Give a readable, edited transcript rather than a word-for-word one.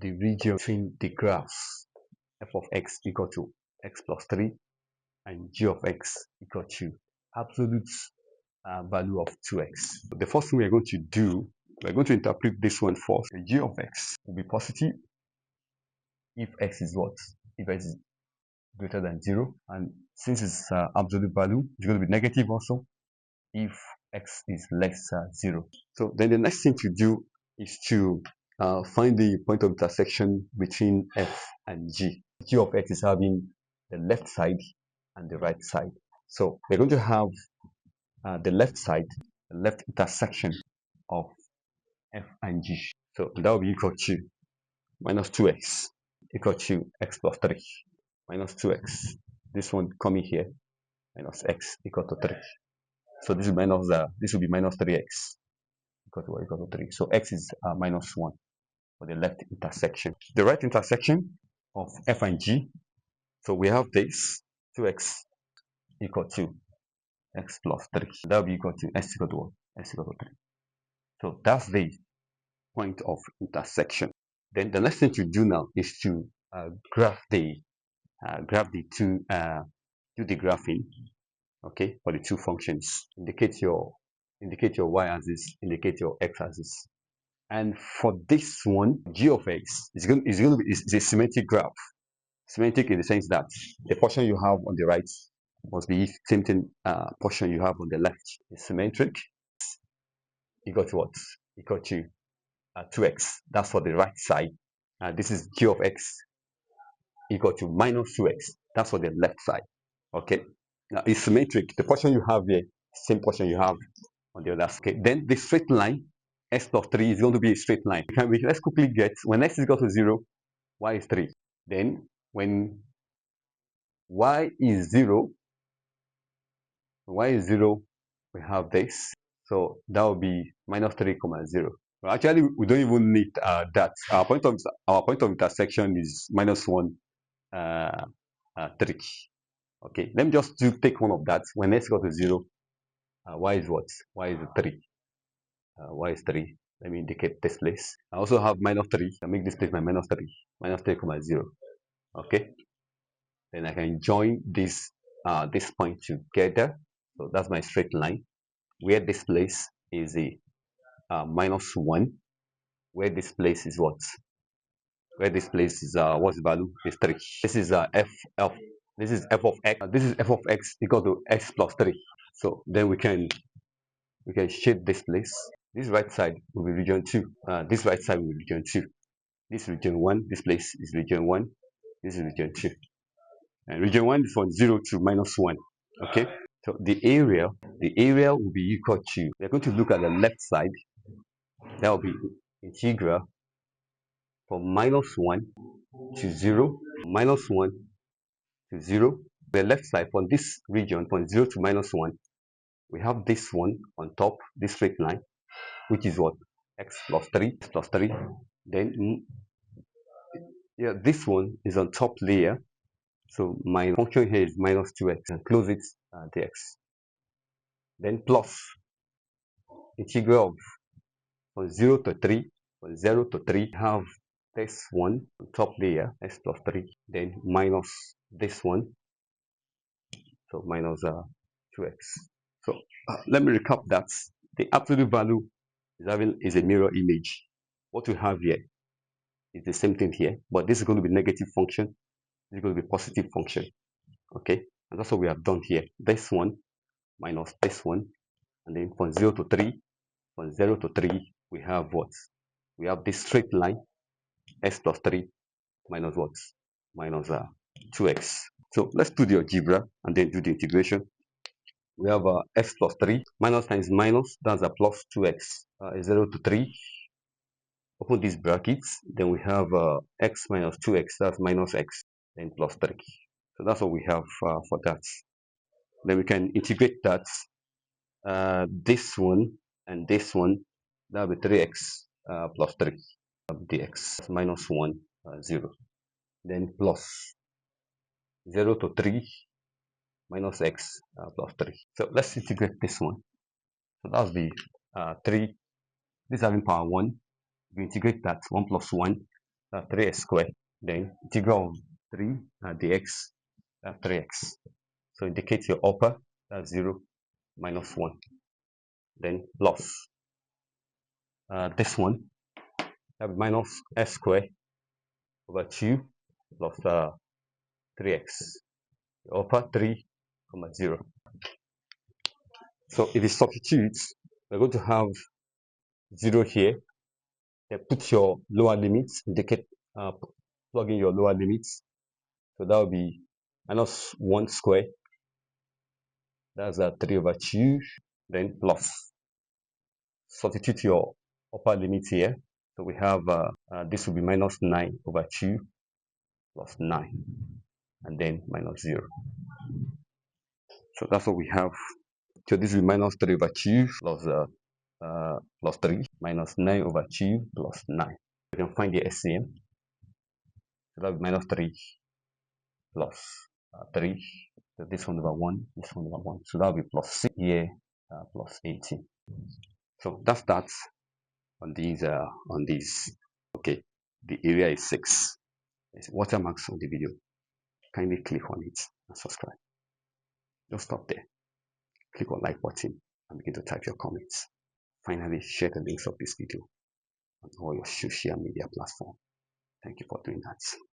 the region between the graphs f of x equal to x plus 3 and g of x equal to absolute value of 2x. The first thing we're going to do, we're going to interpret this one first. The g of x will be positive if x is what? If x is greater than 0, and since it's absolute value, it's going to be negative also if x is less than 0. So then the next thing to do is to find the point of intersection between f and g. G of x is having the left side and the right side. So we're going to have the left side, the left intersection of f and g. So that will be equal to minus 2x equal to x plus 3 minus 2x. This one coming here, minus x equal to 3. So this is minus this will be minus 3x equal to 3. So x is minus 1 for the left intersection. The right intersection of f and g. So we have this 2x equal to x plus 3. That will be equal to x equal to what? X equal to 3. So that's the point of intersection. Then the next thing to do now is to graph the two do the graphing, okay, for the two functions. Indicate your y-axis, indicate your x-axis. And for this one, g of x is going to be a symmetric graph. Symmetric in the sense that the portion you have on the right must be same thing portion you have on the left. It's symmetric. Equal to what? Equal to 2x. That's for the right side. This is g of x equal to minus 2x. That's for the left side. Okay. Now it's symmetric. The portion you have here, same portion you have on the other side. Okay. Then the straight line, x plus 3 is going to be a straight line. Let's quickly get, when x is equal to 0, y is 3. Then when y is 0, we have this. So that will be minus 3, 0. Well, actually, we don't even need that. Our point of intersection is minus 1, 3. Okay, let me just take one of that. When x equal to 0, y is what? Y is 3. Y is 3. Let me indicate this place. I also have minus 3. I make this place my minus 3. Minus 3, 0. Okay. Then I can join this point together. So that's my straight line. Where this place is a minus 1. Where this place is what? Where this place is what's the value? Is 3. This is this is f of x. This is f of x equal to x plus 3. So then we can shade this place. This right side will be region 2. This right side will be region 2. This region 1. This place is region 1. This is region 2. And region 1 is from 0 to minus 1. Okay. So the area will be equal to, we're going to look at the left side. That will be integral from minus 1 to 0. Minus 1 to 0. The left side, from this region, from 0 to minus 1, we have this one on top, this straight line, which is what? X plus 3, plus 3. Then, yeah, this one is on top layer. So my function here is minus 2x, and close it, dx. Then plus integral of from 0 to 3, from 0 to 3, have this one on top layer, x plus 3, then minus this one, so minus 2x. So let me recap that. The absolute value is a mirror image. What we have here is the same thing here, but this is going to be negative function. This is going to be positive function. Okay, and that's what we have done here. This one minus this one, and then from 0 to 3, from 0 to 3, we have what? We have this straight line, x plus 3 minus what? Minus 2x. So let's do the algebra and then do the integration. We have x plus 3, minus times minus, that's a plus 2x, 0 to 3. Open these brackets, then we have x minus 2x, that's minus x, then plus 3. So that's what we have for that. Then we can integrate that, this one and this one, that will be 3x plus 3 dx minus 1, 0. Then plus 0 to 3 minus x plus 3. So let's integrate this one. So that's the 3. This having power 1. We integrate that, 1 plus 1. 3x squared. Then integral of 3 dx, 3x. So indicate your upper, that's 0 minus 1. Then plus this one, that minus s squared over 2 plus 3x. Upper 3, 0. So if you substitute, we're going to have 0 here. Then put your lower limits, indicate, plug in your lower limits. So that will be minus 1 square. That's 3 over 2. Then plus. Substitute your upper limit here. So we have this will be minus 9 over 2 plus 9. And then minus 0. So that's what we have. So this will be minus 3 over 2 plus 3 minus 9 over 2 plus 9. We can find the SCM. So that will be minus 3 plus 3. So this one over 1, this one over 1. So that will be plus 6 here, plus 18. So that's that on these. Okay, the area is 6. There's watermarks on the video. Kindly click on it and subscribe. Don't stop there. Click on like button and begin to type your comments. Finally, share the links of this video on all your social media platforms. Thank you for doing that.